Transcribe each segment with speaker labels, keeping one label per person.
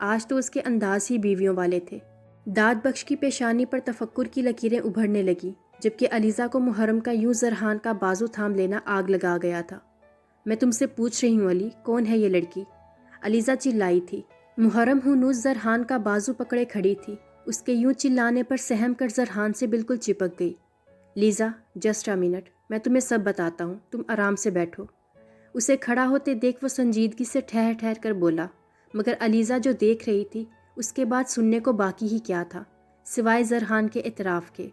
Speaker 1: آج تو اس کے انداز ہی بیویوں والے تھے۔ داد بخش کی پیشانی پر تفکر کی لکیریں ابھرنے لگی، جبکہ علیزہ کو محرم کا یوں زرحان کا بازو تھام لینا آگ لگا گیا تھا۔ میں تم سے پوچھ رہی ہوں علی، کون ہے یہ لڑکی؟ علیزہ چلائی تھی۔ محرم ہنوز زرحان کا بازو پکڑے کھڑی تھی۔ اس کے یوں چلانے پر سہم کر زرحان سے بالکل چپک گئی۔ لیزا، جسٹ اے منٹ، میں تمہیں سب بتاتا ہوں، تم آرام سے بیٹھو۔ اسے کھڑا ہوتے دیکھ وہ سنجیدگی سے ٹھہر ٹھہر کر بولا، مگر علیزہ جو دیکھ رہی تھی اس کے بعد سننے کو باقی ہی کیا تھا سوائے زرحان کے اعتراف کے۔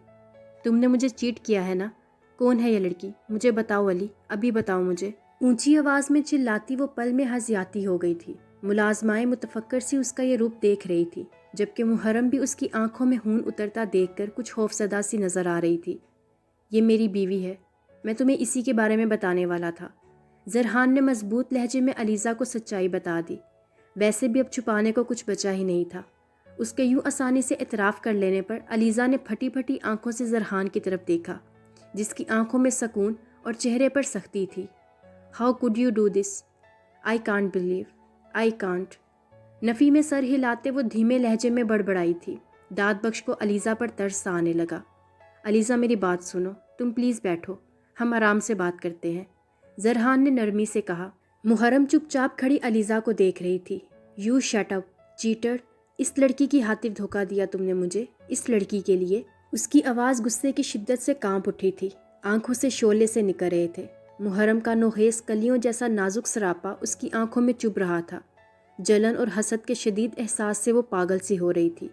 Speaker 1: تم نے مجھے چیٹ کیا ہے نا؟ کون ہے یہ لڑکی؟ مجھے بتاؤ علی، ابھی بتاؤ مجھے۔ اونچی آواز میں چلاتی وہ پل میں حزیاتی ہو گئی تھی۔ ملازمائے متفکر سی اس کا یہ روپ دیکھ رہی تھی، جبکہ محرم بھی اس کی آنکھوں میں خون اترتا دیکھ کر کچھ خوفزدہ سی نظر آ رہی تھی۔ یہ میری بیوی ہے، میں تمہیں اسی کے بارے میں بتانے والا تھا۔ زرحان نے مضبوط لہجے میں علیزہ کو سچائی بتا دی۔ ویسے بھی اب چھپانے کو کچھ بچا ہی نہیں تھا۔ اس کے یوں آسانی سے اعتراف کر لینے پر علیزہ نے پھٹی پھٹی آنکھوں سے زرحان کی طرف دیکھا، جس کی آنکھوں میں سکون اور چہرے پر سختی تھی۔ How could you do this? I can't believe, I can't. نفی میں سر ہلاتے وہ دھیمے لہجے میں بڑبڑائی تھی۔ داد بخش کو علیزہ پر ترس آنے لگا۔ علیزہ میری بات سنو، تم پلیز بیٹھو، ہم آرام سے بات کرتے ہیں، زرحان نے نرمی سے کہا۔ محرم چپ چاپ کھڑی علیزہ کو دیکھ رہی تھی۔ یو شٹ اپ، چیٹر، اس لڑکی کی خاطر دھوکہ دیا تم نے مجھے، اس لڑکی کے لیے۔ اس کی آواز غصے کی شدت سے کانپ اٹھی تھی، آنکھوں سے شعلے سے نکل رہے تھے۔ محرم کا نوخیز کلیوں جیسا نازک سراپا اس کی آنکھوں میں چبھ رہا تھا۔ جلن اور حسد کے شدید احساس سے وہ پاگل سی ہو رہی تھی۔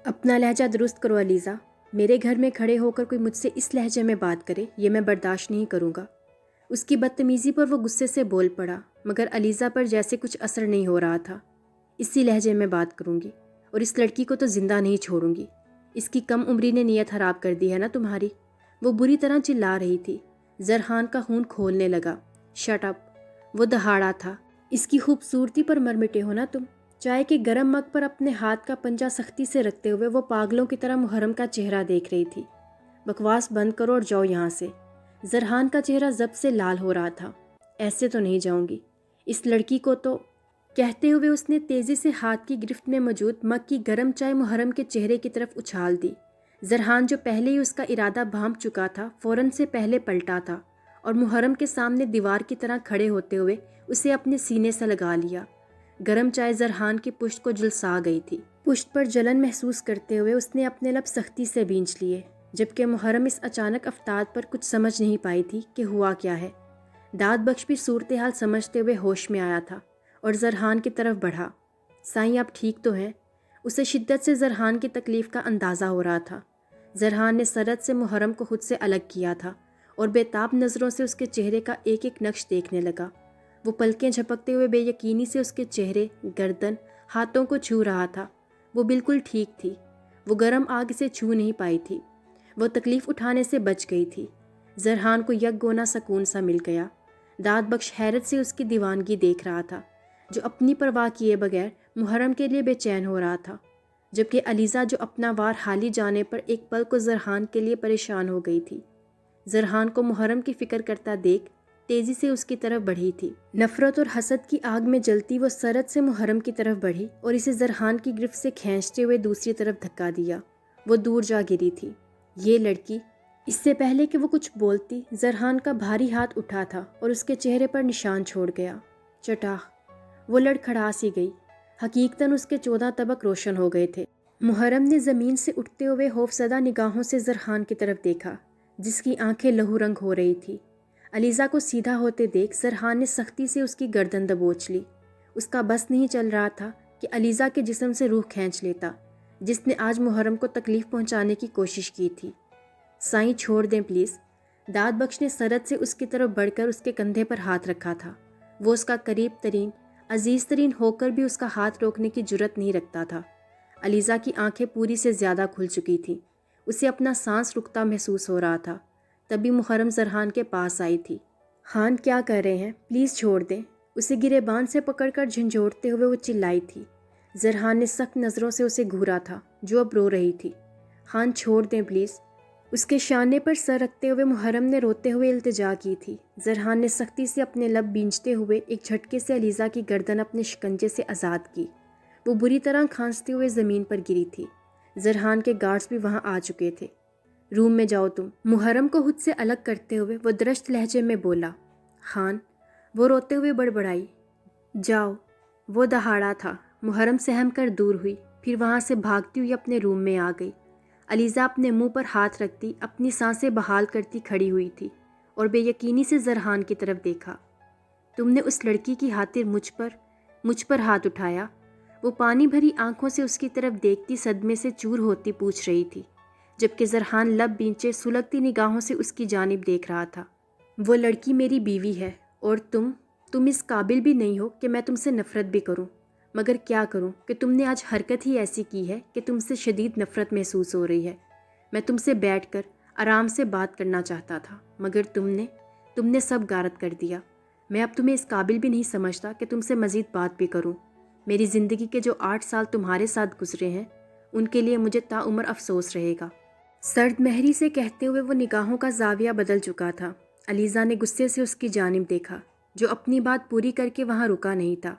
Speaker 1: اپنا لہجہ درست کرو علیزہ، میرے گھر میں کھڑے ہو کر کوئی مجھ سے اس لہجے میں بات کرے یہ میں برداشت نہیں کروں گا۔ اس کی بدتمیزی پر وہ غصے سے بول پڑا، مگر علیزہ پر جیسے کچھ اثر نہیں ہو رہا تھا۔ اسی لہجے میں بات کروں گی، اور اس لڑکی کو تو زندہ نہیں چھوڑوں گی۔ اس کی کم عمری نے نیت خراب کر دی ہے نا تمہاری۔ وہ بری طرح چلا رہی تھی۔ زرحان کا خون کھولنے لگا۔ شٹ اپ، وہ دہاڑا تھا۔ اس کی خوبصورتی پر مر مٹے ہو نا تم۔ چائے کے گرم مگ پر اپنے ہاتھ کا پنجہ سختی سے رکھتے ہوئے وہ پاگلوں کی طرح محرم کا چہرہ دیکھ رہی تھی۔ بکواس بند کرو اور جاؤ یہاں سے۔ زرحان کا چہرہ ضبط سے لال ہو رہا تھا۔ ایسے تو نہیں جاؤں گی، اس لڑکی کو تو، کہتے ہوئے اس نے تیزی سے ہاتھ کی گرفت میں موجود مگ کی گرم چائے محرم کے چہرے کی طرف اچھال دی۔ زرحان جو پہلے ہی اس کا ارادہ بھانپ چکا تھا فوراً سے پہلے پلٹا تھا اور محرم کے سامنے دیوار کی طرح کھڑے ہوتے ہوئے اسے اپنے سینے سے لگا لیا۔ گرم چائے زرحان کی پشت کو جھلسا گئی تھی۔ پشت پر جلن محسوس کرتے ہوئے اس نے اپنے لب سختی سے بھینچ لیے، جبکہ محرم اس اچانک افتاد پر کچھ سمجھ نہیں پائی تھی کہ ہوا کیا ہے۔ داد بخش بھی صورتحال سمجھتے ہوئے ہوش میں آیا تھا اور زرحان کی طرف بڑھا۔ سائیں آپ ٹھیک تو ہیں؟ اسے شدت سے زرحان کی تکلیف کا اندازہ ہو رہا تھا۔ زرحان نے سرعت سے محرم کو خود سے الگ کیا تھا اور بے تاب نظروں سے اس کے چہرے کا ایک ایک نقش دیکھنے لگا۔ وہ پلکیں جھپکتے ہوئے بے یقینی سے اس کے چہرے، گردن، ہاتھوں کو چھو رہا تھا۔ وہ بالکل ٹھیک تھی، وہ گرم آگ سے چھو نہیں پائی تھی، وہ تکلیف اٹھانے سے بچ گئی تھی۔ زرحان کو یک گونا سکون سا مل گیا۔ داد بخش حیرت سے اس کی دیوانگی دیکھ رہا تھا، جو اپنی پرواہ کیے بغیر محرم کے لیے بے چین ہو رہا تھا، جبکہ علیزہ جو اپنا وار حالی جانے پر ایک پل کو زرحان کے لیے پریشان ہو گئی تھی۔ زرحان کو محرم کی فکر کرتا دیکھ تیزی سے اس کی طرف بڑھی تھی۔ نفرت اور حسد کی آگ میں جلتی وہ سرعت سے محرم کی طرف بڑھی اور اسے زرحان کی گرفت سے کھینچتے ہوئے دوسری طرف دھکا دیا۔ وہ دور جا گری تھی۔ یہ لڑکی، اس سے پہلے کہ وہ کچھ بولتی، زرحان کا بھاری ہاتھ اٹھا تھا اور اس کے چہرے پر نشان چھوڑ گیا۔ چٹاخ، وہ لڑکھڑا سی گئی۔ حقیقتاً اس کے 14 طبق روشن ہو گئے تھے۔ محرم نے زمین سے اٹھتے ہوئے خوفزدہ نگاہوں سے زرحان کی طرف دیکھا، جس کی آنکھیں لہو رنگ ہو رہی تھی۔ علیزہ کو سیدھا ہوتے دیکھ زرحان نے سختی سے اس کی گردن دبوچ لی۔ اس کا بس نہیں چل رہا تھا کہ علیزہ کے جسم سے روح کھینچ لیتا، جس نے آج محرم کو تکلیف پہنچانے کی کوشش کی تھی۔ سائیں چھوڑ دیں پلیز۔ داد بخش نے سرعت سے اس کی طرف بڑھ کر اس کے کندھے پر ہاتھ رکھا تھا۔ وہ اس کا قریب ترین، عزیز ترین ہو کر بھی اس کا ہاتھ روکنے کی جرت نہیں رکھتا تھا۔ علیزہ کی آنکھیں پوری سے زیادہ کھل چکی تھیں۔ اسے اپنا سانس رکتا محسوس ہو رہا تھا۔ تبھی محرم زرحان کے پاس آئی تھی۔ خان کیا کر رہے ہیں؟ پلیز چھوڑ دیں۔ اسے گریبان سے پکڑ کر جھنجھوڑتے ہوئے وہ چلائی تھی۔ زرحان نے سخت نظروں سے اسے گھورا تھا، جو اب رو رہی تھی۔ خان چھوڑ دیں پلیز۔ اس کے شانے پر سر رکھتے ہوئے محرم نے روتے ہوئے التجا کی تھی۔ زرحان نے سختی سے اپنے لب بینچتے ہوئے ایک جھٹکے سے علیزہ کی گردن اپنے شکنجے سے آزاد کی۔ وہ بری طرح کھانستے ہوئے زمین پر گری تھی۔ زرحان کے گارڈز بھی وہاں آ چکے تھے۔ روم میں جاؤ تم، محرم کو خود سے الگ کرتے ہوئے وہ درشت لہجے میں بولا۔ خان، وہ روتے ہوئے بڑبڑائی۔ جاؤ۔ وہ دہاڑا تھا۔ محرم سہم کر دور ہوئی، پھر وہاں سے بھاگتی ہوئی اپنے روم میں آ گئی۔ علیزہ اپنے منہ پر ہاتھ رکھتی اپنی سانسیں بحال کرتی کھڑی ہوئی تھی اور بے یقینی سے زرحان کی طرف دیکھا۔ تم نے اس لڑکی کی خاطر مجھ پر ہاتھ اٹھایا؟ وہ پانی بھری آنکھوں سے اس کی طرف دیکھتی صدمے سے چور ہوتی پوچھ رہی تھی، جبکہ زرحان لب بینچے سلگتی نگاہوں سے اس کی جانب دیکھ رہا تھا۔ وہ لڑکی میری بیوی ہے اور تم اس قابل بھی نہیں ہو کہ میں تم سے نفرت بھی کروں، مگر کیا کروں کہ تم نے آج حرکت ہی ایسی کی ہے کہ تم سے شدید نفرت محسوس ہو رہی ہے۔ میں تم سے بیٹھ کر آرام سے بات کرنا چاہتا تھا، مگر تم نے سب غارت کر دیا۔ میں اب تمہیں اس قابل بھی نہیں سمجھتا کہ تم سے مزید بات بھی کروں۔ میری زندگی کے جو 8 سال تمہارے ساتھ گزرے ہیں ان کے لیے مجھے تاعمر افسوس رہے گا۔ سرد مہری سے کہتے ہوئے وہ نگاہوں کا زاویہ بدل چکا تھا۔ علیزہ نے غصے سے اس کی جانب دیکھا، جو اپنی بات پوری کر کے وہاں رکا نہیں تھا،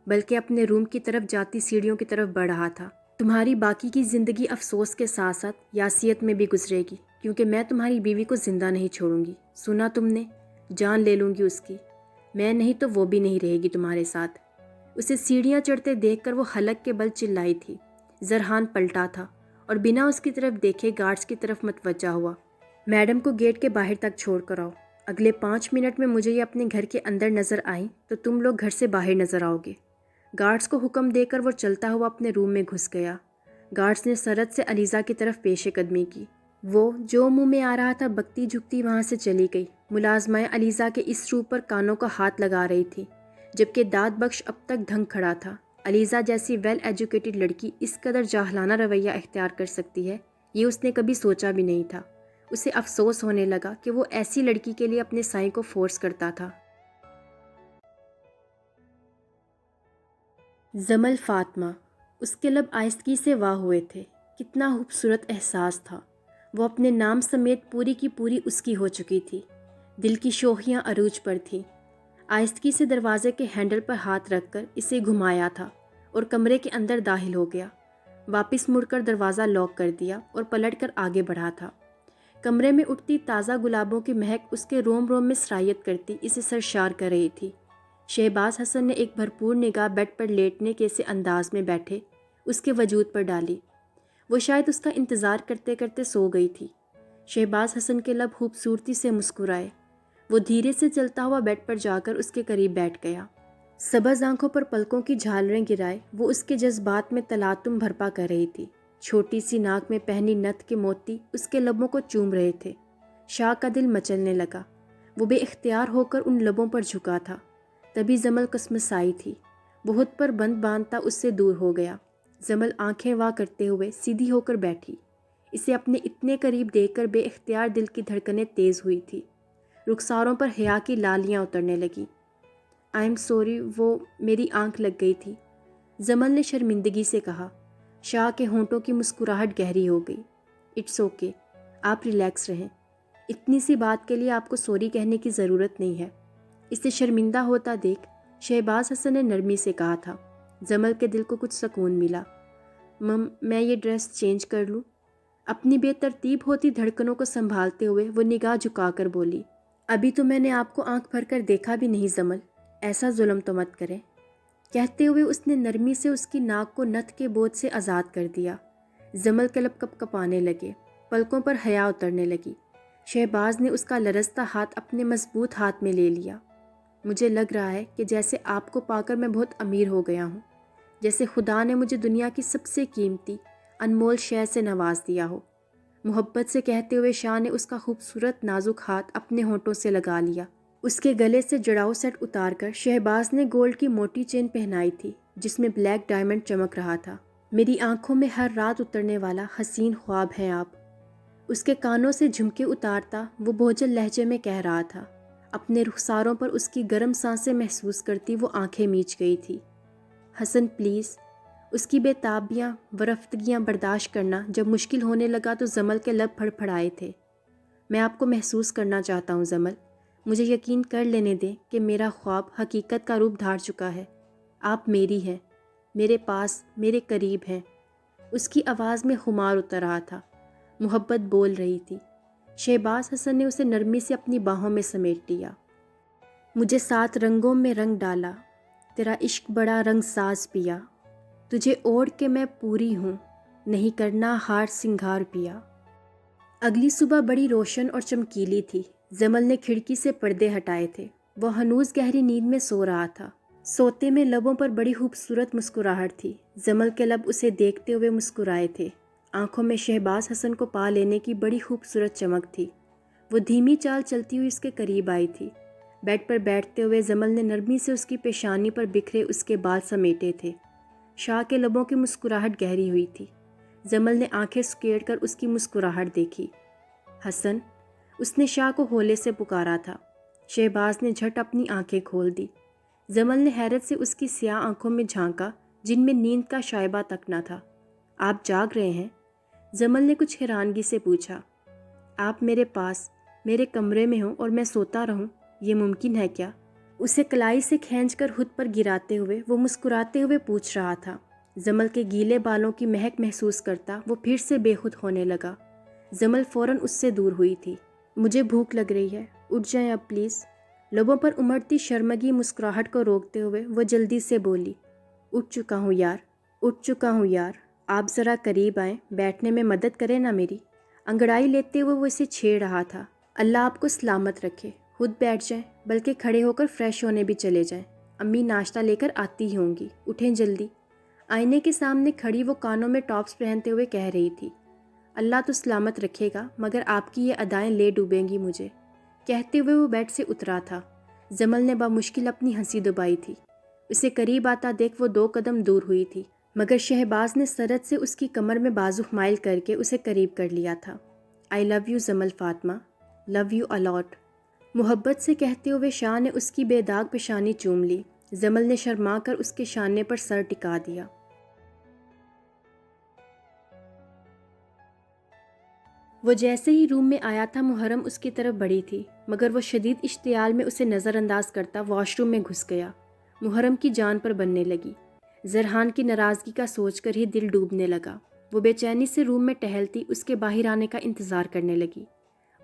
Speaker 1: بلکہ اپنے روم کی طرف جاتی سیڑھیوں کی طرف بڑھ رہا تھا۔ تمہاری باقی کی زندگی افسوس کے ساتھ ساتھ یاسیت میں بھی گزرے گی، کیونکہ میں تمہاری بیوی کو زندہ نہیں چھوڑوں گی۔ سنا تم نے؟ جان لے لوں گی اس کی۔ میں نہیں تو وہ بھی نہیں رہے گی تمہارے ساتھ۔ اسے سیڑھیاں چڑھتے دیکھ کر وہ حلق کے بل چلائی تھی۔ زرحان پلٹا تھا اور بنا اس کی طرف دیکھے گارڈز کی طرف متوجہ ہوا۔ میڈم کو گیٹ کے باہر تک چھوڑ کر آؤ۔ اگلے 5 منٹ میں مجھے یہ اپنے گھر کے اندر نظر آئیں تو تم لوگ گھر سے باہر نظر آؤ گے۔ گارڈز کو حکم دے کر وہ چلتا ہوا اپنے روم میں گھس گیا۔ گارڈز نے سرعت سے علیزہ کی طرف پیش قدمی کی۔ وہ جو منہ میں آ رہا تھا بکتی جھکتی وہاں سے چلی گئی۔ ملازمائیں علیزہ کے اس روپ پر کانوں کا ہاتھ لگا رہی تھی، جبکہ داد بخش اب تک دھنگ کھڑا تھا۔ علیزہ جیسی ویل ایجوکیٹڈ لڑکی اس قدر جاہلانہ رویہ اختیار کر سکتی ہے، یہ اس نے کبھی سوچا بھی نہیں تھا۔ اسے افسوس ہونے لگا کہ وہ ایسی لڑکی کے لیے اپنے سائیں کو فورس کرتا تھا۔ زمل فاطمہ، اس کے لب آہستگی سے واہ ہوئے تھے۔ کتنا خوبصورت احساس تھا۔ وہ اپنے نام سمیت پوری کی پوری اس کی ہو چکی تھی۔ دل کی شوخیاں عروج پر تھیں۔ آہستگی سے دروازے کے ہینڈل پر ہاتھ رکھ کر اسے گھمایا تھا اور کمرے کے اندر داخل ہو گیا۔ واپس مڑ کر دروازہ لاک کر دیا اور پلٹ کر آگے بڑھا تھا۔ کمرے میں اٹھتی تازہ گلابوں کی مہک اس کے روم روم میں سرایت کرتی اسے سرشار کر رہی تھی۔ شہباز حسن نے ایک بھرپور نگاہ بیڈ پر لیٹنے کے سے انداز میں بیٹھے اس کے وجود پر ڈالی۔ وہ شاید اس کا انتظار کرتے کرتے سو گئی تھی۔ شہباز حسن کے لب خوبصورتی سے مسکرائے۔ وہ دھیرے سے چلتا ہوا بیڈ پر جا کر اس کے قریب بیٹھ گیا۔ سبز آنکھوں پر پلکوں کی جھالریں گرائے وہ اس کے جذبات میں تلاطم بھرپا کر رہی تھی۔ چھوٹی سی ناک میں پہنی نتھ کے موتی اس کے لبوں کو چوم رہے تھے۔ شاہ کا دل مچلنے لگا۔ وہ بے اختیار ہو کر ان لبوں پر جھکا تھا۔ تبھی زمل کسمسائی تھی۔ بہت پر بند باندھتا اس سے دور ہو گیا۔ زمل آنکھیں وا کرتے ہوئے سیدھی ہو کر بیٹھی۔ اسے اپنے اتنے قریب دیکھ کر بے اختیار دل کی دھڑکنیں تیز ہوئی تھی۔ رخساروں پر حیا کی لالیاں اترنے لگی۔ آئی ایم سوری، وہ میری آنکھ لگ گئی تھی، زمل نے شرمندگی سے کہا۔ شاہ کے ہونٹوں کی مسکراہٹ گہری ہو گئی۔ اٹس اوکے، آپ ریلیکس رہیں۔ اتنی سی بات کے لیے آپ کو سوری کہنے کی ضرورت نہیں ہے۔ اسے شرمندہ ہوتا دیکھ شہباز حسن نے نرمی سے کہا تھا۔ زمل کے دل کو کچھ سکون ملا۔ میں یہ ڈریس چینج کر لوں؟ اپنی بے ترتیب ہوتی دھڑکنوں کو سنبھالتے ہوئے وہ نگاہ جھکا کر بولی۔ ابھی تو میں نے آپ کو آنکھ بھر کر دیکھا بھی نہیں زمل، ایسا ظلم تو مت کریں۔ کہتے ہوئے اس نے نرمی سے اس کی ناک کو نتھ کے بوجھ سے آزاد کر دیا۔ زمل کے لب کپ کپانے لگے، پلکوں پر حیا اترنے لگی۔ شہباز نے اس کا لرزتا ہاتھ اپنے مضبوط ہاتھ میں لے لیا۔ مجھے لگ رہا ہے کہ جیسے آپ کو پا کر میں بہت امیر ہو گیا ہوں، جیسے خدا نے مجھے دنیا کی سب سے قیمتی انمول شے سے نواز دیا ہو۔ محبت سے کہتے ہوئے شاہ نے اس کا خوبصورت نازک ہاتھ اپنے ہونٹوں سے لگا لیا۔ اس کے گلے سے جڑاؤ سیٹ اتار کر شہباز نے گولڈ کی موٹی چین پہنائی تھی جس میں بلیک ڈائمنڈ چمک رہا تھا۔ میری آنکھوں میں ہر رات اترنے والا حسین خواب ہیں آپ، اس کے کانوں سے جھمکے اتارتا وہ بوجھل لہجے میں کہہ رہا تھا۔ اپنے رخساروں پر اس کی گرم سانسیں محسوس کرتی وہ آنکھیں میچ گئی تھی۔ حسن پلیز، اس کی بے تابیاں ورفتگیاں برداشت کرنا جب مشکل ہونے لگا تو زمل کے لب پھڑ پھڑائے تھے۔ میں آپ کو محسوس کرنا چاہتا ہوں زمل، مجھے یقین کر لینے دیں کہ میرا خواب حقیقت کا روپ دھار چکا ہے۔ آپ میری ہیں، میرے پاس، میرے قریب ہیں۔ اس کی آواز میں خمار اتر رہا تھا، محبت بول رہی تھی۔ شہباز حسن نے اسے نرمی سے اپنی باہوں میں سمیٹ لیا۔ مجھے 7 رنگوں میں رنگ ڈالا، تیرا عشق بڑا رنگ ساز پیا، تجھے اوڑھ کے میں پوری ہوں، نہیں کرنا ہار سنگھار پیا۔ اگلی صبح بڑی روشن اور چمکیلی تھی۔ جمل نے کھڑکی سے پردے ہٹائے تھے۔ وہ ہنوز گہری نیند میں سو رہا تھا۔ سوتے میں لبوں پر بڑی خوبصورت مسکراہٹ تھی۔ جمل کے لب اسے دیکھتے ہوئے مسکرائے تھے۔ آنکھوں میں شہباز حسن کو پا لینے کی بڑی خوبصورت چمک تھی۔ وہ دھیمی چال چلتی ہوئی اس کے قریب آئی تھی۔ بیڈ پر بیٹھتے ہوئے جمل نے نرمی سے اس کی پیشانی پر بکھرے اس کے بال سمیٹے تھے۔ شاہ کے لبوں کی مسکراہٹ گہری ہوئی تھی۔ جمل نے آنکھیں سکیڑ کر اس کی مسکراہٹ دیکھی۔ حسن، اس نے شاہ کو ہولے سے پکارا تھا۔ شہباز نے جھٹ اپنی آنکھیں کھول دی۔ جمل نے حیرت سے اس کی سیاہ آنکھوں میں جھانکا جن میں نیند کا شائبہ تک نہ تھا۔ آپ جاگ رہے ہیں؟ جمل نے کچھ حیرانگی سے پوچھا۔ آپ میرے پاس، میرے کمرے میں ہوں اور میں سوتا رہوں، یہ ممکن ہے کیا؟ اسے کلائی سے کھینچ کر خود پر گراتے ہوئے وہ مسکراتے ہوئے پوچھ رہا تھا۔ جمل کے گیلے بالوں کی مہک محسوس کرتا وہ پھر سے بے خود ہونے لگا۔ جمل فوراً اس سے دور ہوئی تھی۔ مجھے بھوک لگ رہی ہے، اٹھ جائیں اب پلیز۔ لبوں پر امڑتی شرمگی مسکراہٹ کو روکتے ہوئے وہ جلدی سے بولی۔ اٹھ چکا ہوں یار، اٹھ چکا ہوں یار، آپ ذرا قریب آئیں، بیٹھنے میں مدد کریں نا میری۔ انگڑائی لیتے ہوئے وہ اسے چھیڑ رہا تھا۔ اللہ آپ کو سلامت رکھے، خود بیٹھ جائیں، بلکہ کھڑے ہو کر فریش ہونے بھی چلے جائیں، امی ناشتہ لے کر آتی ہی ہوں گی، اٹھیں جلدی۔ آئینے کے سامنے کھڑی وہ کانوں میں ٹاپس پہنتے ہوئے کہہ رہی تھی۔ اللہ تو سلامت رکھے گا، مگر آپ کی یہ ادائیں لے ڈوبیں گی مجھے۔ کہتے ہوئے وہ بیڈ سے اترا تھا۔ جمل نے بمشکل اپنی ہنسی دبائی تھی۔ اسے قریب آتا دیکھ وہ 2 قدم دور ہوئی تھی، مگر شہباز نے سرعت سے اس کی کمر میں بازو مائل کر کے اسے قریب کر لیا تھا۔ آئی لو یو جمل فاطمہ، لو یو الاٹ، محبت سے کہتے ہوئے شاہ نے اس کی بے داغ پیشانی چوم لی۔ جمل نے شرما کر اس کے شانے پر سر ٹکا دیا۔ وہ جیسے ہی روم میں آیا تھا محرم اس کی طرف بڑھی تھی، مگر وہ شدید اشتعال میں اسے نظر انداز کرتا واش روم میں گھس گیا۔ محرم کی جان پر بننے لگی۔ زرحان کی ناراضگی کا سوچ کر ہی دل ڈوبنے لگا۔ وہ بے چینی سے روم میں ٹہلتی اس کے باہر آنے کا انتظار کرنے لگی۔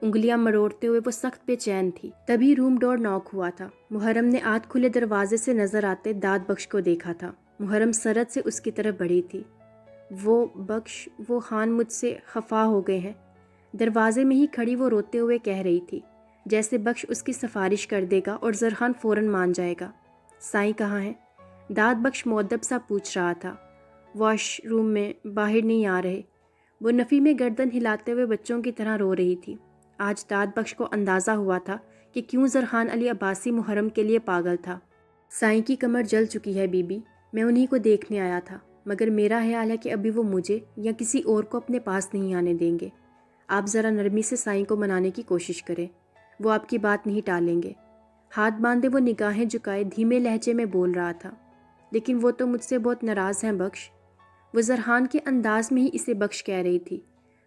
Speaker 1: انگلیاں مروڑتے ہوئے وہ سخت بے چین تھی۔ تبھی روم ڈور ناک ہوا تھا۔ محرم نے آدھ کھلے دروازے سے نظر آتے داد بخش کو دیکھا تھا۔ محرم سرعت سے اس کی طرف بڑھی تھی۔ وہ بخش، وہ خان مجھ سے خفا ہو گئے ہیں۔ دروازے میں ہی کھڑی وہ روتے ہوئے کہہ رہی تھی، جیسے بخش اس کی سفارش کر دے گا اور زرحان فوراً مان جائے گا۔ سائیں کہاں ہے؟ داد بخش مؤدب سا پوچھ رہا تھا۔ واش روم میں، باہر نہیں آ رہے۔ وہ نفی میں گردن ہلاتے ہوئے بچوں کی طرح رو رہی تھی۔ آج داد بخش کو اندازہ ہوا تھا کہ کیوں زرحان علی عباسی محرم کے لیے پاگل تھا۔ سائیں کی کمر جل چکی ہے بی بی، میں انہی کو دیکھنے آیا تھا، مگر میرا خیال ہے کہ ابھی وہ مجھے یا کسی اور کو اپنے پاس نہیں آنے دیں گے۔ آپ ذرا نرمی سے سائیں کو منانے کی کوشش کریں، وہ آپ کی بات نہیں ٹالیں گے۔ ہاتھ باندھے وہ نگاہیں جھکائے دھیمے لہجے میں بول رہا تھا۔ لیکن وہ تو مجھ سے بہت ناراض ہیں بخش۔ وہ زرحان کے انداز میں ہی اسے بخش کہہ رہی تھی۔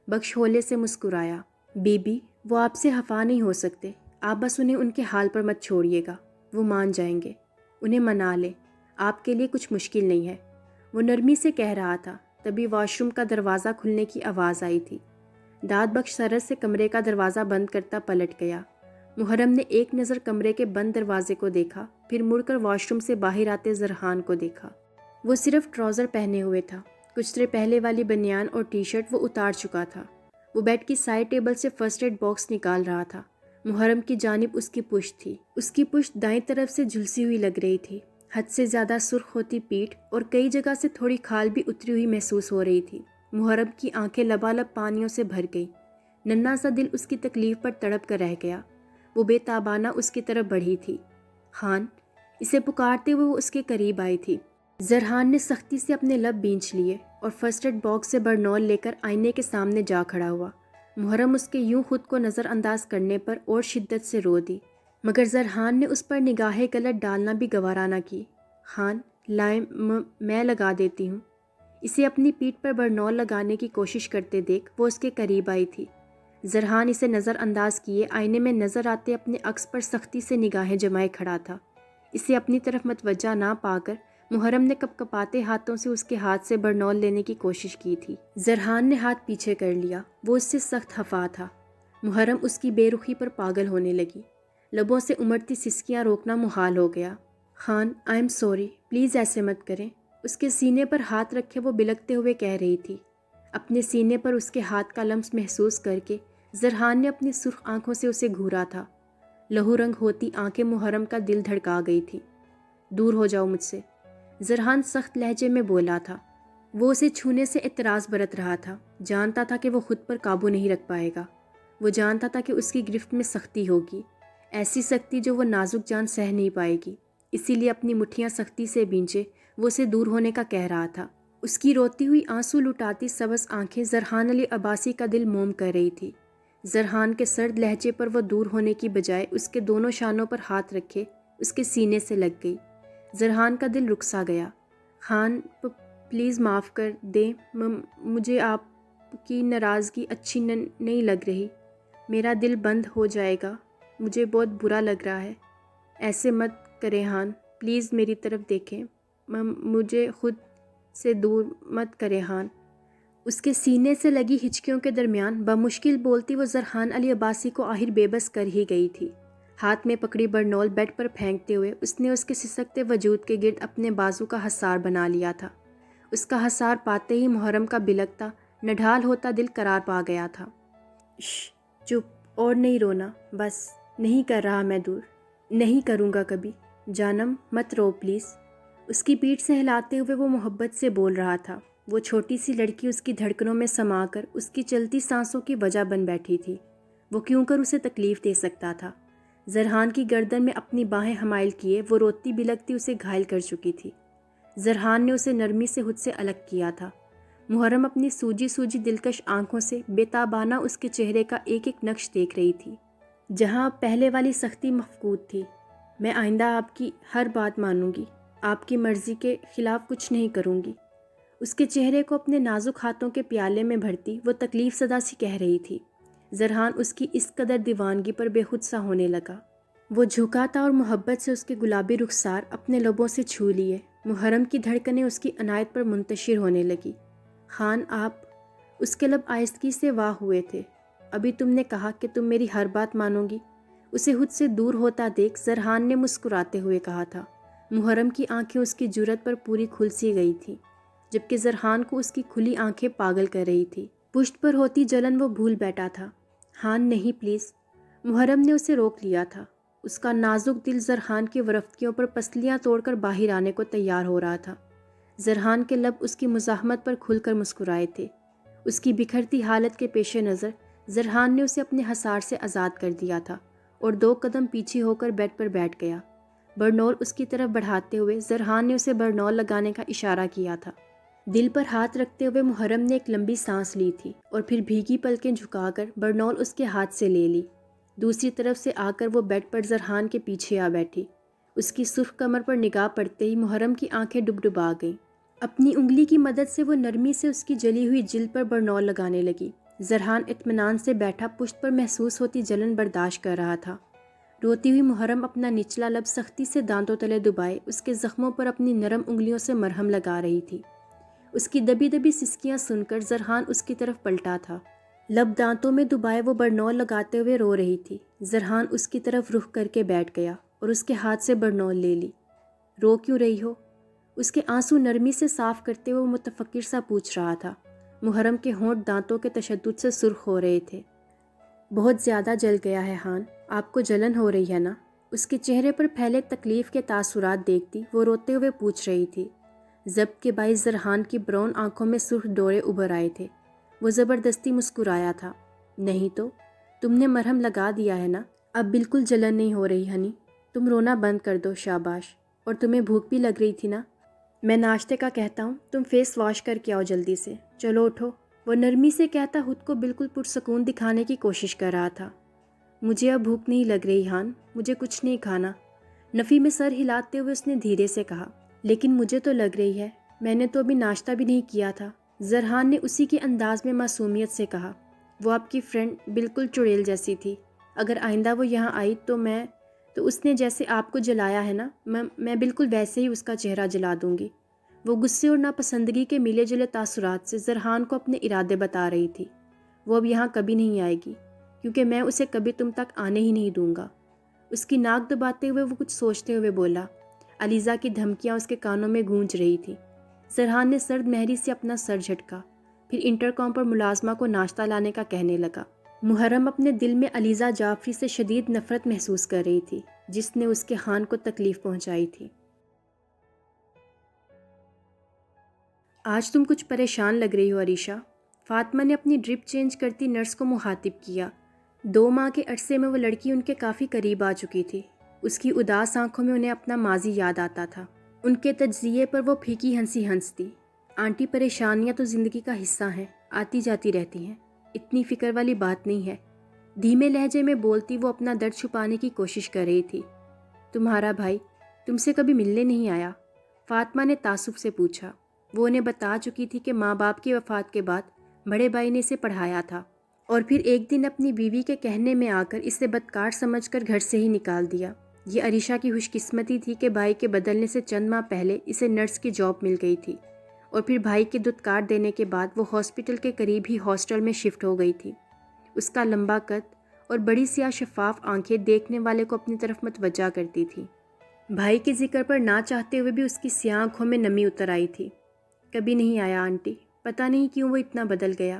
Speaker 1: بخش ہولے سے مسکرایا۔ بی بی، وہ آپ سے خفا نہیں ہو سکتے، آپ بس انہیں ان کے حال پر مت چھوڑیے گا، وہ مان جائیں گے، انہیں منا لیں، آپ کے لیے کچھ مشکل نہیں ہے، وہ نرمی سے کہہ رہا تھا۔ تبھی واش روم کا دروازہ کھلنے کی آواز آئی تھی۔ داد بخش سرعت سے کمرے کا دروازہ بند کرتا پلٹ گیا۔ محرم نے ایک نظر کمرے کے بند دروازے کو دیکھا، پھر مڑ کر واش روم سے باہر آتے زرحان کو دیکھا۔ وہ صرف ٹراؤزر پہنے ہوئے تھا، کچھ دیر پہلے والی بنیان اور ٹی شرٹ وہ اتار چکا تھا۔ وہ بیڈ کی سائڈ ٹیبل سے فرسٹ ایڈ باکس نکال رہا تھا۔ محرم کی جانب اس کی پشت تھی۔ اس کی پشت دائیں طرف سے جھلسی ہوئی لگ رہی تھی۔ حد سے زیادہ سرخ ہوتی پیٹھ اور کئی جگہ سے تھوڑی کھال بھی اتری ہوئی محسوس ہو رہی تھی۔ محرم کی آنکھیں لبالب پانیوں سے بھر گئی۔ ننھا سا دل اس کی تکلیف پر تڑپ کر رہ گیا۔ وہ بے تابانہ اس کی طرف بڑھی تھی۔ خان، اسے پکارتے ہوئے وہ اس کے قریب آئی تھی۔ زرحان نے سختی سے اپنے لب بینچ لیے اور فرسٹ ایڈ باکس سے برنول لے کر آئینے کے سامنے جا کھڑا ہوا۔ محرم اس کے یوں خود کو نظر انداز کرنے پر اور شدت سے رو دی، مگر زرحان نے اس پر نگاہ غلط ڈالنا بھی گوارا نہ کی۔ خان، لائیں، میں لگا دیتی ہوں۔ اسے اپنی پیٹھ پر برنول لگانے کی کوشش کرتے دیکھ وہ اس کے قریب آئی تھی۔ زرحان اسے نظر انداز کیے آئینے میں نظر آتے اپنے عکس پر سختی سے نگاہیں جمائے کھڑا تھا۔ اسے اپنی طرف متوجہ نہ پا کر محرم نے کپکپاتے ہاتھوں سے اس کے ہاتھ سے برنول لینے کی کوشش کی تھی۔ زرحان نے ہاتھ پیچھے کر لیا، وہ اس سے سخت خفا تھا۔ محرم اس کی بے رخی پر پاگل ہونے لگی، لبوں سے امڑتی سسکیاں روکنا محال ہو گیا۔ Khan, I am sorry, please ایسے مت کریں۔ اس کے سینے پر ہاتھ رکھے وہ بلکتے ہوئے کہہ رہی تھی۔ اپنے سینے پر اس کے ہاتھ کا لمس محسوس کر کے زرحان نے اپنی سرخ آنکھوں سے اسے گھورا تھا۔ لہو رنگ ہوتی آنکھیں محرم کا دل دھڑکا گئی تھی۔ دور ہو جاؤ مجھ سے، زرحان سخت لہجے میں بولا تھا۔ وہ اسے چھونے سے اعتراض برت رہا تھا، جانتا تھا کہ وہ خود پر قابو نہیں رکھ پائے گا۔ وہ جانتا تھا کہ اس کی گرفت میں سختی ہوگی، ایسی سختی جو وہ نازک جان سہ نہیں پائے گی، اسی لیے اپنی مٹھیاں سختی سے بھینچے وہ اسے دور ہونے کا کہہ رہا تھا۔ اس کی روتی ہوئی آنسو لٹاتی سبز آنکھیں زرحان علی عباسی کا دل موم کر رہی تھی۔ زرحان کے سرد لہجے پر وہ دور ہونے کی بجائے اس کے دونوں شانوں پر ہاتھ رکھے اس کے سینے سے لگ گئی۔ زرحان کا دل رک سا گیا۔ خان، پلیز معاف کر دیں، مجھے آپ کی ناراضگی اچھی نہیں لگ رہی، میرا دل بند ہو جائے گا، مجھے بہت برا لگ رہا ہے۔ ایسے مت کریں خان، پلیز میری طرف دیکھیں، مجھے خود سے دور مت کریں خان۔ اس کے سینے سے لگی ہچکیوں کے درمیان بمشکل بولتی وہ زرحان علی عباسی کو آخر بے بس کر ہی گئی تھی۔ ہاتھ میں پکڑی برنول بیڈ پر پھینکتے ہوئے اس نے اس کے سسکتے وجود کے گرد اپنے بازو کا حصار بنا لیا تھا۔ اس کا حصار پاتے ہی محرم کا بلکتا نڈھال ہوتا دل قرار پا گیا تھا۔ چپ، اور نہیں رونا، بس نہیں کر رہا میں دور، نہیں کروں گا کبھی، جانم مت رو پلیز۔ اس کی پیٹھ سے ہلاتے ہوئے وہ محبت سے بول رہا تھا۔ وہ چھوٹی سی لڑکی اس کی دھڑکنوں میں سما کر اس کی چلتی سانسوں کی وجہ بن بیٹھی تھی۔ وہ کیوں کر اسے تکلیف دے سکتا تھا؟ زرحان کی گردن میں اپنی باہیں حمائل کیے وہ روتی بلکتی اسے گھائل کر چکی تھی۔ زرحان نے اسے نرمی سے خود سے الگ کیا تھا۔ محرم اپنی سوجی سوجی دلکش آنکھوں سے بے تابانہ اس کے چہرے کا ایک ایک نقش دیکھ رہی تھی، جہاں پہلے والی سختی مفقود تھی۔ میں آئندہ آپ کی ہر بات مانوں گی، آپ کی مرضی کے خلاف کچھ نہیں کروں گی۔ اس کے چہرے کو اپنے نازک ہاتھوں کے پیالے میں بھرتی وہ تکلیف زدہ سی کہہ رہی تھی۔ زرحان اس کی اس قدر دیوانگی پر بے خود سا ہونے لگا۔ وہ جھکا تھا اور محبت سے اس کے گلابی رخسار اپنے لبوں سے چھو لیے۔ محرم کی دھڑکنیں اس کی عنایت پر منتشر ہونے لگی۔ خان، آپ، اس کے لب آہستگی سے واہ ہوئے تھے۔ ابھی تم نے کہا کہ تم میری ہر بات مانو گی؟ اسے خود سے دور ہوتا دیکھ زرحان نے مسکراتے ہوئے کہا تھا۔ محرم کی آنکھیں اس کی جرأت پر پوری کھل سی گئی تھیں، جبکہ زرحان کو اس کی کھلی آنکھیں پاگل کر رہی تھی۔ پشت پر ہوتی جلن وہ بھول بیٹھا تھا۔ خان، نہیں پلیز۔ محرم نے اسے روک لیا تھا۔ اس کا نازک دل زرحان کی ورفتیوں پر پسلیاں توڑ کر باہر آنے کو تیار ہو رہا تھا۔ زرحان کے لب اس کی مزاحمت پر کھل کر مسکرائے تھے۔ اس کی بکھرتی حالت کے پیش نظر زرحان نے اسے اپنے حصار سے آزاد کر دیا تھا اور 2 قدم پیچھے ہو کر بیڈ پر بیٹھ گیا۔ برنول اس کی طرف بڑھاتے ہوئے زرحان نے اسے برنول لگانے کا اشارہ کیا تھا۔ دل پر ہاتھ رکھتے ہوئے محرم نے ایک لمبی سانس لی تھی اور پھر بھیگی پلکیں جھکا کر برنول اس کے ہاتھ سے لے لی۔ دوسری طرف سے آ کر وہ بیڈ پر زرحان کے پیچھے آ بیٹھی۔ اس کی سرخ کمر پر نگاہ پڑتے ہی محرم کی آنکھیں ڈبڈبا گئیں۔ اپنی انگلی کی مدد سے وہ نرمی سے اس کی جلی ہوئی جلد پر برنول لگانے لگی۔ زرحان اطمینان سے بیٹھا پشت پر محسوس ہوتی جلن برداشت کر رہا تھا۔ روتی ہوئی محرم اپنا نچلا لب سختی سے دانتوں تلے دبائے اس کے زخموں پر اپنی نرم انگلیوں سے مرہم لگا رہی تھی۔ اس کی دبی دبی سسکیاں سن کر زرحان اس کی طرف پلٹا تھا۔ لب دانتوں میں دبائے وہ برنول لگاتے ہوئے رو رہی تھی۔ زرحان اس کی طرف رخ کر کے بیٹھ گیا اور اس کے ہاتھ سے برنول لے لی۔ رو کیوں رہی ہو؟ اس کے آنسو نرمی سے صاف کرتے ہوئے وہ متفکر سا پوچھ رہا تھا۔ محرم کے ہونٹ دانتوں کے تشدد سے سرخ ہو رہے تھے۔ بہت زیادہ جل گیا ہے خان، آپ کو جلن ہو رہی ہے نا؟ اس کے چہرے پر پھیلے تکلیف کے تاثرات دیکھتی وہ روتے ہوئے پوچھ رہی تھی۔ ضبط کے باعث زرحان کی براؤن آنکھوں میں سرخ ڈورے ابھر آئے تھے۔ وہ زبردستی مسکرایا تھا۔ نہیں تو، تم نے مرہم لگا دیا ہے نا، اب بالکل جلن نہیں ہو رہی ہنی، تم رونا بند کر دو، شاباش۔ اور تمہیں بھوک بھی لگ رہی تھی نا؟ میں ناشتے کا کہتا ہوں، تم فیس واش کر کے آؤ جلدی سے، چلو اٹھو۔ وہ نرمی سے کہتا خود کو بالکل پرسکون دکھانے کی کوشش کر رہا تھا۔ مجھے اب بھوک نہیں لگ رہی خان، مجھے کچھ نہیں کھانا، نفی میں سر ہلاتے ہوئے اس نے دھیرے سے کہا۔ لیکن مجھے تو لگ رہی ہے، میں نے تو ابھی ناشتہ بھی نہیں کیا تھا، زرحان نے اسی کے انداز میں معصومیت سے کہا۔ وہ آپ کی فرینڈ بالکل چڑیل جیسی تھی، اگر آئندہ وہ یہاں آئی تو میں تو اس نے جیسے آپ کو جلایا ہے نا، میں بالکل ویسے ہی اس کا چہرہ جلا دوں گی۔ وہ غصے اور ناپسندگی کے ملے جلے تاثرات سے زرحان کو اپنے ارادے بتا رہی تھی۔ وہ اب یہاں کبھی نہیں آئے گی، کیونکہ میں اسے کبھی تم تک آنے ہی نہیں دوں گا۔ اس کی ناک دباتے ہوئے وہ کچھ سوچتے ہوئے بولا۔ علیزہ کی دھمکیاں اس کے کانوں میں گونج رہی تھی۔ زرحان نے سرد مہری سے اپنا سر جھٹکا، پھر انٹرکام پر ملازمہ کو ناشتہ لانے کا کہنے لگا۔ محرم اپنے دل میں علیزہ جعفری سے شدید نفرت محسوس کر رہی تھی، جس نے اس کے خان کو تکلیف پہنچائی تھی۔ آج تم کچھ پریشان لگ رہی ہو عریشہ، فاطمہ نے اپنی ڈرپ چینج کرتی نرس کو مخاطب کیا۔ 2 ماہ کے عرصے میں وہ لڑکی ان کے کافی قریب آ چکی تھی۔ اس کی اداس آنکھوں میں انہیں اپنا ماضی یاد آتا تھا۔ ان کے تجزیے پر وہ پھیکی ہنسی ہنستی۔ آنٹی، پریشانیاں تو زندگی کا حصہ ہیں، آتی جاتی رہتی ہیں، اتنی فکر والی بات نہیں ہے۔ دھیمے لہجے میں بولتی وہ اپنا درد چھپانے کی کوشش کر رہی تھی۔ تمہارا بھائی تم سے کبھی ملنے نہیں آیا؟ فاطمہ نے تعصب سے پوچھا۔ وہ انہیں بتا چکی تھی کہ ماں باپ کی وفات کے بعد بڑے بھائی نے اسے پڑھایا تھا، اور پھر ایک دن اپنی بیوی کے کہنے میں آ کر اسے بدکار سمجھ کر گھر سے ہی نکال دیا۔ یہ عریشہ کی خوش قسمتی تھی کہ بھائی کے بدلنے سے چند ماہ پہلے اسے نرس کی جاب مل گئی تھی، اور پھر بھائی کے دودکار دینے کے بعد وہ ہاسپٹل کے قریب ہی ہاسٹل میں شفٹ ہو گئی تھی۔ اس کا لمبا قد اور بڑی سیاہ شفاف آنکھیں دیکھنے والے کو اپنی طرف متوجہ کرتی تھی۔ بھائی کے ذکر پر نہ چاہتے ہوئے بھی اس کی سیاہ آنکھوں میں نمی اتر آئی تھی۔ کبھی نہیں آیا آنٹی، پتہ نہیں کیوں وہ اتنا بدل گیا۔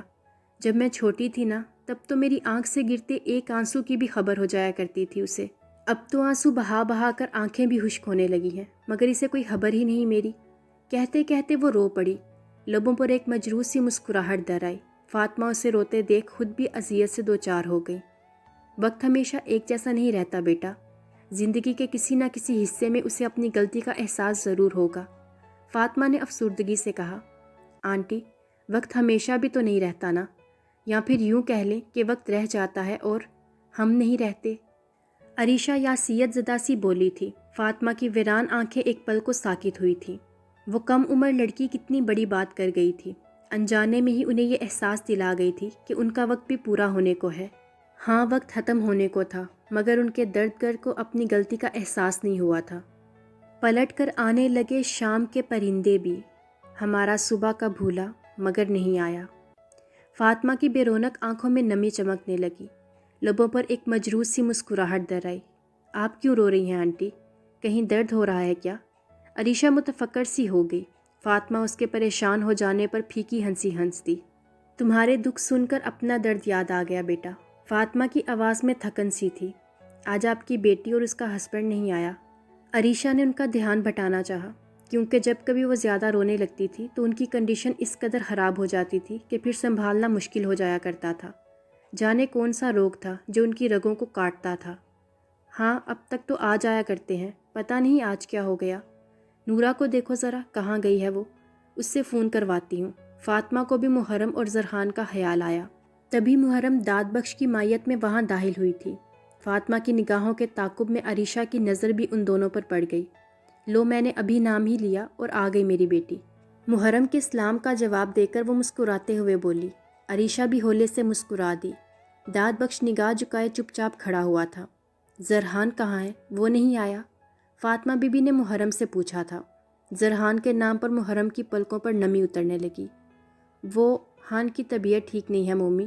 Speaker 1: جب میں چھوٹی تھی نا، تب تو میری آنکھ سے گرتے ایک آنسو کی بھی خبر ہو جایا کرتی تھی اسے۔ اب تو آنسو بہا بہا کر آنکھیں بھی خشک ہونے لگی ہیں، مگر اسے کوئی خبر ہی نہیں میری۔ کہتے کہتے وہ رو پڑی، لبوں پر ایک مجروح سی مسکراہٹ در آئی۔ فاطمہ اسے روتے دیکھ خود بھی اذیت سے دوچار ہو گئی۔ وقت ہمیشہ ایک جیسا نہیں رہتا بیٹا، زندگی کے کسی نہ کسی حصے میں اسے اپنی غلطی کا احساس ضرور ہوگا۔ فاطمہ نے افسردگی سے کہا۔ آنٹی، وقت ہمیشہ بھی تو نہیں رہتا نا، یا پھر یوں کہہ لیں کہ وقت رہ جاتا ہے اور ہم نہیں رہتے۔ عریشہ یاسیت زدہ سی بولی تھی۔ فاطمہ کی ویران آنکھیں ایک پل کو ساکت ہوئی تھیں۔ وہ کم عمر لڑکی کتنی بڑی بات کر گئی تھی، انجانے میں ہی انہیں یہ احساس دلا گئی تھی کہ ان کا وقت بھی پورا ہونے کو ہے۔ ہاں، وقت ختم ہونے کو تھا، مگر ان کے درد گر کو اپنی غلطی کا احساس نہیں ہوا تھا۔ پلٹ کر آنے لگے شام کے پرندے بھی، ہمارا صبح کا بھولا مگر نہیں آیا۔ فاطمہ کی بے رونق آنکھوں میں نمی چمکنے لگی، لبوں پر ایک مجروح سی مسکراہٹ در آئی۔ آپ کیوں رو رہی ہیں آنٹی؟ کہیں درد ہو رہا ہے کیا؟ عریشہ متفکر سی ہو گئی۔ فاطمہ اس کے پریشان ہو جانے پر پھیکی ہنسی ہنستی۔ تمہارے دکھ سن کر اپنا درد یاد آ گیا بیٹا۔ فاطمہ کی آواز میں تھکن سی تھی۔ آج آپ کی بیٹی اور اس کا ہسبینڈ نہیں آیا؟ عریشہ نے ان کا دھیان بٹانا چاہا، کیونکہ جب کبھی وہ زیادہ رونے لگتی تھی تو ان کی کنڈیشن اس قدر خراب ہو جاتی تھی کہ پھر سنبھالنا مشکل ہو جایا کرتا تھا۔ جانے کون سا روگ تھا جو ان کی رگوں کو کاٹتا تھا۔ ہاں، اب تک تو آ جایا کرتے ہیں، پتہ نہیں آج کیا ہو گیا۔ نورا کو دیکھو ذرا، کہاں گئی ہے وہ؟ اس سے فون کرواتی ہوں۔ فاطمہ کو بھی محرم اور زرحان کا خیال آیا۔ تبھی محرم داد بخش کی مائیت میں وہاں داخل ہوئی تھی۔ فاطمہ کی نگاہوں کے تعاقب میں عریشہ کی نظر بھی ان دونوں پر پڑ گئی۔ لو، میں نے ابھی نام ہی لیا اور آ گئی میری بیٹی۔ محرم کے سلام کا جواب دے کر وہ مسکراتے ہوئے بولی۔ عریشہ بھی ہولے سے مسکرا دی۔ داد بخش نگاہ جھکائے چپ چاپ کھڑا ہوا تھا۔ زرحان کہاں ہے؟ وہ نہیں آیا؟ فاطمہ بی بی نے محرم سے پوچھا تھا۔ زرحان کے نام پر محرم کی پلکوں پر نمی اترنے لگی۔ وہ ہان کی طبیعت ٹھیک نہیں ہے مومی۔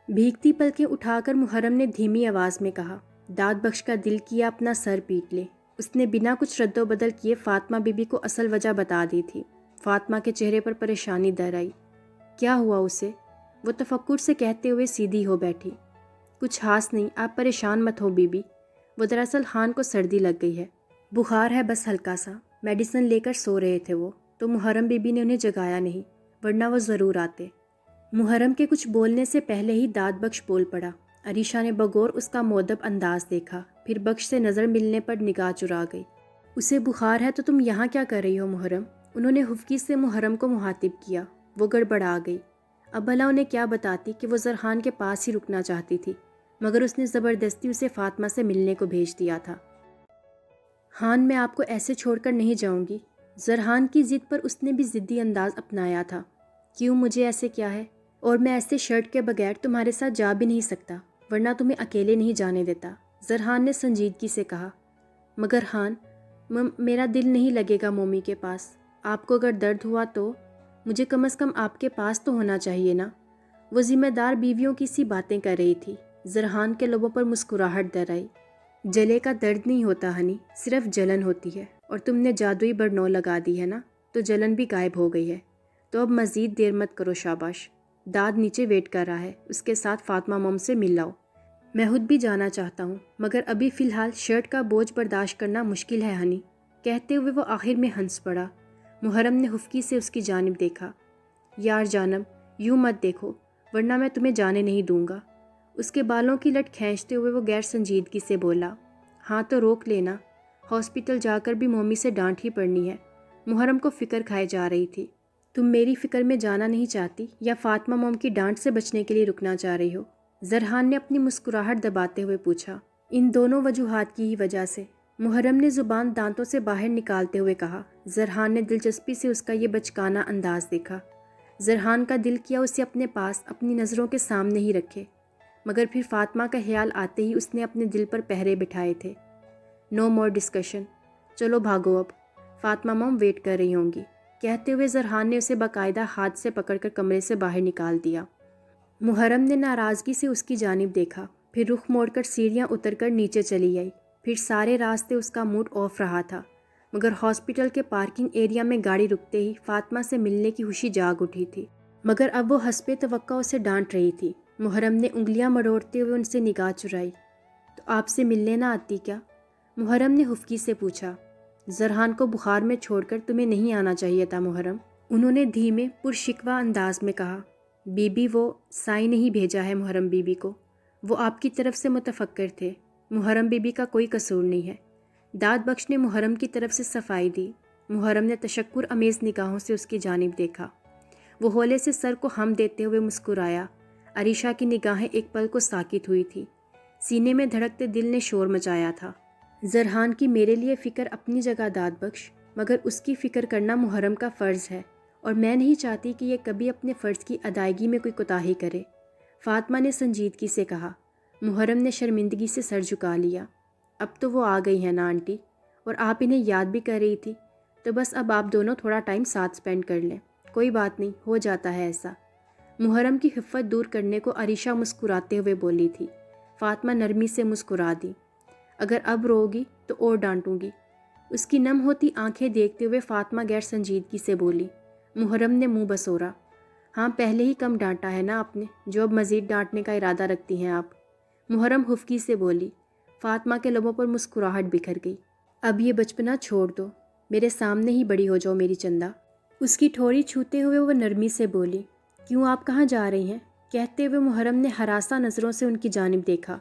Speaker 1: بھیگتی پلکیں اٹھا کر محرم نے دھیمی آواز میں کہا۔ داد بخش کا دل کیا اپنا سر پیٹ لے۔ اس نے بنا کچھ رد و بدل کیے فاطمہ بی بی کو اصل وجہ بتا دی تھی۔ فاطمہ کے چہرے پر پریشانی در آئی۔ کیا ہوا اسے؟ وہ تفکر سے کہتے ہوئے سیدھی ہو بیٹھی۔ کچھ خاص نہیں، آپ پریشان مت ہو بی بی، وہ دراصل خان کو سردی لگ گئی ہے، بخار ہے بس ہلکا سا، میڈیسن لے کر سو رہے تھے وہ، تو محرم بی بی نے انہیں جگایا نہیں، ورنہ وہ ضرور آتے۔ محرم کے کچھ بولنے سے پہلے ہی داد بخش بول پڑا۔ عریشہ نے بغور اس کا مؤدب انداز دیکھا، پھر بخش سے نظر ملنے پر نگاہ چرا گئی۔ اسے بخار ہے تو تم یہاں کیا کر رہی ہو محرم؟ انہوں نے خفگی سے محرم کو مخاطب کیا۔ وہ گڑبڑا گئی۔ اب بھلا انہیں کیا بتاتی کہ وہ زرحان کے پاس ہی رکنا چاہتی تھی، مگر اس نے زبردستی اسے فاطمہ سے ملنے کو بھیج دیا تھا۔ ہان، میں آپ کو ایسے چھوڑ کر نہیں جاؤں گی۔ زرحان کی ضد پر اس نے بھی ضدی انداز اپنایا تھا۔ کیوں، مجھے ایسے کیا ہے؟ اور میں ایسے شرٹ کے بغیر تمہارے ساتھ جا بھی نہیں سکتا، ورنہ تمہیں اکیلے نہیں جانے دیتا، زرحان نے سنجیدگی سے کہا۔ مگر ہان، میرا دل نہیں لگے گا مومی کے پاس. آپ کو اگر درد ہوا تو مجھے کم از کم آپ کے پاس تو ہونا چاہیے نا. وہ ذمہ دار بیویوں کی سی باتیں کر رہی تھی. زرحان کے لبوں پر مسکراہٹ در آئی. جلے کا درد نہیں ہوتا ہنی، صرف جلن ہوتی ہے، اور تم نے جادوئی برنو لگا دی ہے نا، تو جلن بھی غائب ہو گئی ہے. تو اب مزید دیر مت کرو. شاباش. داد نیچے ویٹ کر رہا ہے، اس کے ساتھ فاطمہ موم سے مل لاؤ. میں خود بھی جانا چاہتا ہوں، مگر ابھی فی الحال شرٹ کا بوجھ برداشت کرنا مشکل ہے ہنی. کہتے ہوئے وہ آخر میں ہنس پڑا. محرم نے خفکی سے اس کی جانب دیکھا. یار جانم، یوں مت دیکھو ورنہ میں تمہیں جانے نہیں دوں گا. اس کے بالوں کی لٹ کھینچتے ہوئے وہ غیر سنجیدگی سے بولا. ہاں تو روک لینا، ہاسپٹل جا کر بھی مومی سے ڈانٹ ہی پڑنی ہے. محرم کو فکر کھائے جا رہی تھی. تم میری فکر میں جانا نہیں چاہتی یا فاطمہ موم کی ڈانٹ سے بچنے کے لیے رکنا چاہ رہی ہو؟ زرحان نے اپنی مسکراہٹ دباتے ہوئے پوچھا. ان دونوں وجوہات کی ہی وجہ سے، محرم نے زبان دانتوں سے باہر نکالتے ہوئے کہا. زرحان نے دلچسپی سے اس کا یہ بچکانہ انداز دیکھا. زرحان کا دل کیا اسے اپنے پاس اپنی نظروں کے سامنے ہی رکھے، مگر پھر فاطمہ کا خیال آتے ہی اس نے اپنے دل پر پہرے بٹھائے تھے. نو مور ڈسکشن، چلو بھاگو اب، فاطمہ موم ویٹ کر رہی ہوں گی. کہتے ہوئے زرحان نے اسے باقاعدہ ہاتھ سے پکڑ کر کمرے سے باہر نکال دیا. محرم نے ناراضگی سے اس کی جانب دیکھا، پھر رخ موڑ کر سیڑھیاں اتر کر نیچے چلی آئی. پھر سارے راستے اس کا موڈ آف رہا تھا، مگر ہاسپٹل کے پارکنگ ایریا میں گاڑی رکتے ہی فاطمہ سے ملنے کی خوشی جاگ اٹھی تھی. مگر اب وہ حسب توقع اسے ڈانٹ رہی تھی. محرم نے انگلیاں مڑوڑتے ہوئے ان سے نگاہ چرائی. تو آپ سے ملنے نہ آتی کیا؟ محرم نے خفکی سے پوچھا. زرحان کو بخار میں چھوڑ کر تمہیں نہیں آنا چاہیے تھا محرم، انہوں نے دھیمے پرشکوہ انداز میں کہا. بی بی وہ سائی نہیں بھیجا ہے محرم بی بی کو، وہ آپ کی طرف سے متفکر تھے. محرم بی بی کا کوئی قصور نہیں ہے. داد بخش نے محرم کی طرف سے صفائی دی. محرم نے تشکر امیز نگاہوں سے اس کی جانب دیکھا. وہ ہولے سے سر کو ہم دیتے ہوئے مسکرایا. عریشہ کی نگاہیں ایک پل کو ساکت ہوئی تھی. سینے میں دھڑکتے دل نے شور مچایا تھا. زرحان کی میرے لیے فکر اپنی جگہ داد بخش، مگر اس کی فکر کرنا محرم کا فرض ہے، اور میں نہیں چاہتی کہ یہ کبھی اپنے فرض کی ادائیگی میں کوئی کوتاہی کرے، فاطمہ نے سنجیدگی سے کہا. محرم نے شرمندگی سے سر جھکا لیا. اب تو وہ آ گئی ہیں نا آنٹی، اور آپ انہیں یاد بھی کر رہی تھی، تو بس اب آپ دونوں تھوڑا ٹائم ساتھ سپینڈ کر لیں. کوئی بات نہیں، ہو جاتا ہے ایسا. محرم کی خفت دور کرنے کو عریشہ مسکراتے ہوئے بولی تھی. فاطمہ نرمی سے مسکرا دی. اگر اب رو گی تو اور ڈانٹوں گی. اس کی نم ہوتی آنکھیں دیکھتے ہوئے فاطمہ غیر سنجیدگی سے بولی. محرم نے منہ بسورا. ہاں پہلے ہی کم ڈانٹا ہے نا آپ نے، جو اب مزید ڈانٹنے کا ارادہ رکھتی ہیں آپ. محرم خفکی سے بولی. فاطمہ کے لبوں پر مسکراہٹ بکھر گئی. اب یہ بچپنا چھوڑ دو، میرے سامنے ہی بڑی ہو جاؤ میری چندہ. اس کی ٹھوڑی چھوتے ہوئے وہ نرمی سے بولی. کیوں آپ کہاں جا رہی ہیں؟ کہتے ہوئے محرم نے ہراساں نظروں سے ان کی جانب دیکھا.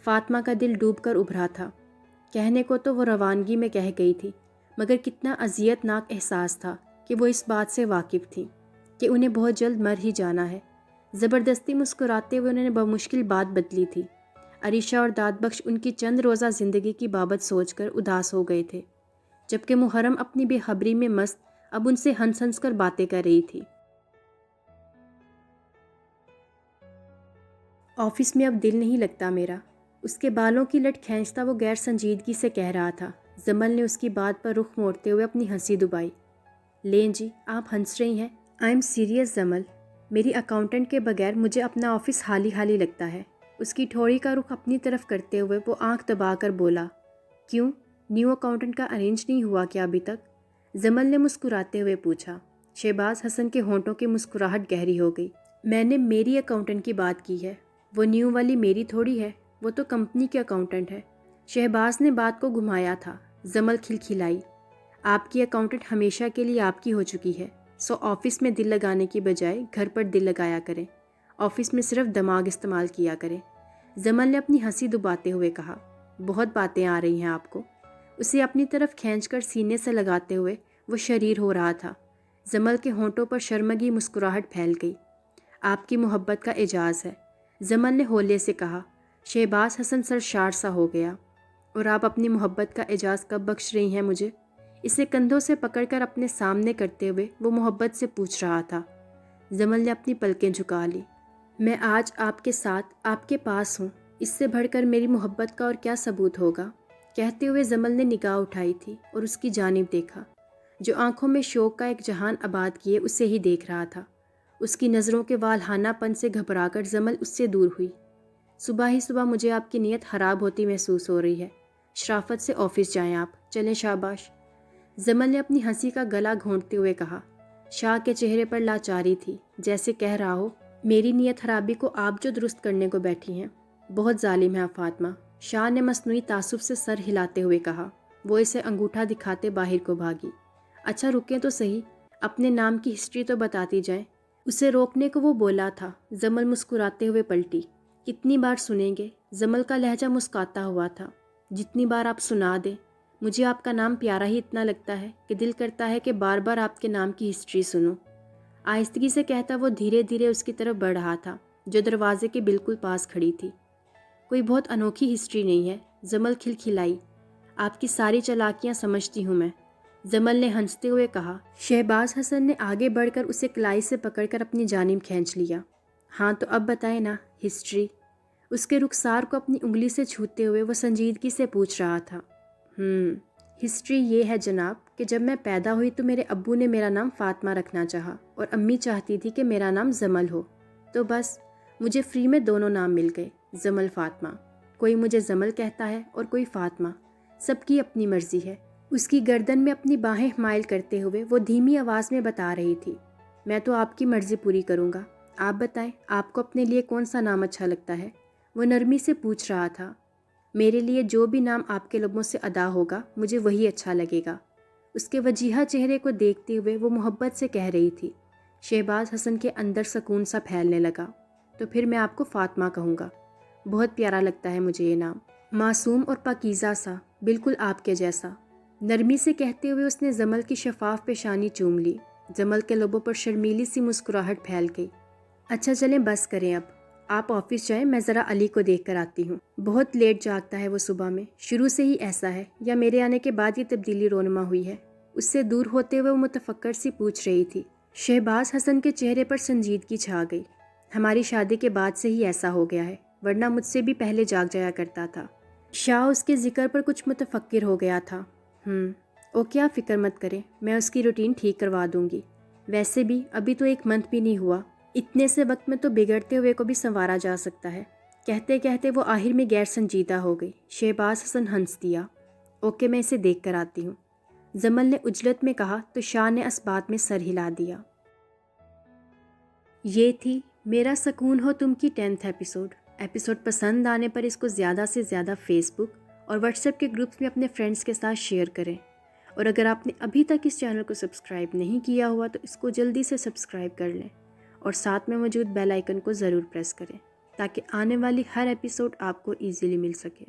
Speaker 1: فاطمہ کا دل ڈوب کر ابھرا تھا. کہنے کو تو وہ روانگی میں کہہ گئی تھی، مگر کتنا اذیت ناک احساس تھا کہ وہ اس بات سے واقف تھی کہ انہیں بہت جلد مر ہی جانا ہے. زبردستی مسکراتے ہوئے انہوں نے بمشکل بات بدلی تھی. عریشہ اور داد بخش ان کی چند روزہ زندگی کی بابت سوچ کر اداس ہو گئے تھے، جبکہ محرم اپنی بے خبری میں مست اب ان سے ہنس ہنس کر باتیں کر رہی تھی. آفس میں اب دل نہیں لگتا میرا، اس کے بالوں کی لٹ کھینچتا وہ غیر سنجیدگی سے کہہ رہا تھا. زمل نے اس کی بات پر رخ موڑتے ہوئے اپنی ہنسی دبائی. لیں جی، آپ ہنس رہی ہیں. آئی ایم سیریس زمل، میری اکاؤنٹنٹ کے بغیر مجھے اپنا آفس خالی خالی لگتا ہے. اس کی ٹھوڑی کا رخ اپنی طرف کرتے ہوئے وہ آنکھ دبا کر بولا. کیوں، نیو اکاؤنٹنٹ کا ارینج نہیں ہوا کیا ابھی تک؟ زمل نے مسکراتے ہوئے پوچھا. شہباز حسن کے ہونٹوں کی مسکراہٹ گہری ہو گئی. میں نے میری اکاؤنٹنٹ کی بات کی ہے، وہ نیو والی میری تھوڑی ہے، وہ تو کمپنی کے اکاؤنٹنٹ ہے. شہباز نے بات کو گھمایا تھا. زمل کھلکھلائی. آپ کی اکاؤنٹنٹ ہمیشہ کے لیے آپ کی ہو چکی ہے، سو آفس میں دل لگانے کی بجائے گھر پر دل لگایا کریں، آفس میں صرف دماغ استعمال کیا کریں. زمل نے اپنی ہنسی دباتے ہوئے کہا. بہت باتیں آ رہی ہیں آپ کو. اسے اپنی طرف کھینچ کر سینے سے لگاتے ہوئے وہ شریر ہو رہا تھا. زمل کے ہونٹوں پر شرمگی مسکراہٹ پھیل گئی. آپ کی محبت کا اعجاز ہے، زمل نے ہولے سے کہا. شہباز حسن سرشار سا ہو گیا. اور آپ اپنی محبت کا اعجاز کب بخش رہی ہیں مجھے؟ اسے کندھوں سے پکڑ کر اپنے سامنے کرتے ہوئے وہ محبت سے پوچھ رہا تھا. زمل نے اپنی پلکیں جھکا لی. میں آج آپ کے ساتھ آپ کے پاس ہوں، اس سے بڑھ کر میری محبت کا اور کیا ثبوت ہوگا؟ کہتے ہوئے زمل نے نگاہ اٹھائی تھی اور اس کی جانب دیکھا، جو آنکھوں میں شوق کا ایک جہان آباد کیے اسے ہی دیکھ رہا تھا۔ اس کی نظروں کے والہانہ پن سے گھبرا کر زمل اس سے دور ہوئی۔ صبح ہی صبح مجھے آپ کی نیت خراب ہوتی محسوس ہو رہی ہے، شرافت سے آفس جائیں آپ، چلیں شاباش۔ زمل نے اپنی ہنسی کا گلا گھونٹتے ہوئے کہا۔ شاہ کے چہرے پر لاچاری تھی، جیسے کہہ رہا ہو میری نیت خرابی کو آپ جو درست کرنے کو بیٹھی ہیں، بہت ظالم ہے آپ فاطمہ۔ شاہ نے مصنوعی تعصب سے سر ہلاتے ہوئے کہا۔ وہ اسے انگوٹھا دکھاتے باہر کو بھاگی۔ اچھا رکیں تو صحیح، اپنے نام کی ہسٹری تو بتاتی جائیں۔ اسے روکنے کو وہ بولا تھا، زمل مسکراتے ہوئے پلٹی۔ کتنی بار سنیں گے؟ زمل کا لہجہ مسکاتا ہوا تھا۔ جتنی بار آپ سنا دیں، مجھے آپ کا نام پیارا ہی اتنا لگتا ہے کہ دل کرتا ہے کہ بار بار آپ کے نام کی ہسٹری سنوں۔ آہستگی سے کہتا وہ دھیرے دھیرے اس کی طرف بڑھ رہا تھا، جو دروازے کے بالکل پاس کھڑی تھی۔ کوئی بہت انوکھی ہسٹری نہیں ہے، زمل کھلکھلائی۔ آپ کی ساری چالاکیاں سمجھتی ہوں میں، زمل نے ہنستے ہوئے کہا۔ شہباز حسن نے آگے بڑھ کر اسے کلائی سے پکڑ کر اپنی جانب کھینچ لیا۔ ہاں تو اب بتائیں نا، ہسٹری؟ اس کے رخسار کو اپنی انگلی سے چھوتے ہوئے وہ سنجیدگی سے پوچھ رہا تھا۔ ہسٹری یہ ہے جناب کہ جب میں پیدا ہوئی تو میرے ابو نے میرا نام فاطمہ رکھنا چاہا اور امی چاہتی تھی کہ میرا نام زمل ہو، تو بس مجھے فری میں دونوں نام مل گئے، زمل فاطمہ۔ کوئی مجھے زمل کہتا ہے اور کوئی فاطمہ، سب کی اپنی مرضی ہے۔ اس کی گردن میں اپنی باہیں مائل کرتے ہوئے وہ دھیمی آواز میں بتا رہی تھی، میں تو آپ کی مرضی پوری کروں گا، آپ بتائیں آپ کو اپنے لیے کون سا نام اچھا لگتا ہے؟ وہ نرمی سے پوچھ رہا تھا۔ میرے لیے جو بھی نام آپ کے لبوں سے ادا ہوگا مجھے وہی اچھا لگے گا، اس کے وجیہہ چہرے کو دیکھتے ہوئے وہ محبت سے کہہ رہی تھی۔ شہباز حسن کے اندر سکون سا پھیلنے لگا۔ تو پھر میں آپ کو فاطمہ کہوں گا، بہت پیارا لگتا ہے مجھے یہ نام، معصوم اور پاکیزہ سا، بالکل آپ کے جیسا۔ نرمی سے کہتے ہوئے اس نے زمل کی شفاف پیشانی چوم لی۔ زمل کے لبوں پر شرمیلی سی مسکراہٹ پھیل گئی۔ اچھا چلیں بس کریں اب، آپ آفس جائیں، میں ذرا علی کو دیکھ کر آتی ہوں، بہت لیٹ جاگتا ہے وہ صبح میں، شروع سے ہی ایسا ہے یا میرے آنے کے بعد یہ تبدیلی رونما ہوئی ہے؟ اس سے دور ہوتے ہوئے وہ متفکر سی پوچھ رہی تھی۔ شہباز حسن کے چہرے پر سنجیدگی چھا گئی۔ ہماری شادی کے بعد سے ہی ایسا ہو گیا ہے، ورنہ مجھ سے بھی پہلے جاگ جایا کرتا تھا۔ شاہ اس کے ذکر پر کچھ متفکر ہو گیا تھا۔ اوکے آپ فکر مت کریں، میں اس کی روٹین ٹھیک کروا دوں گی۔ ویسے بھی ابھی تو 1 منتھ بھی نہیں ہوا، اتنے سے وقت میں تو بگڑتے ہوئے کو بھی سنوارا جا سکتا ہے۔ کہتے کہتے وہ آخر میں غیر سنجیدہ ہو گئی۔ شہباز حسن ہنس دیا۔ اوکے میں اسے دیکھ کر آتی ہوں، زمل نے عجلت میں کہا تو شاہ نے اسبات میں سر ہلا دیا۔ یہ تھی میرا سکون ہو تم کی 10th ایپیسوڈ پسند آنے پر اس کو زیادہ سے زیادہ فیس بک اور واٹس ایپ کے گروپس میں اپنے فرینڈس کے ساتھ شیئر کریں، اور اگر آپ نے ابھی تک اس چینل کو سبسکرائب نہیں کیا ہوا تو اس کو جلدی سے سبسکرائب کر لیں اور ساتھ میں موجود بیل آئیکن کو ضرور پریس کریں تاکہ آنے والی ہر ایپیسوڈ آپ کو ایزیلی مل سکے۔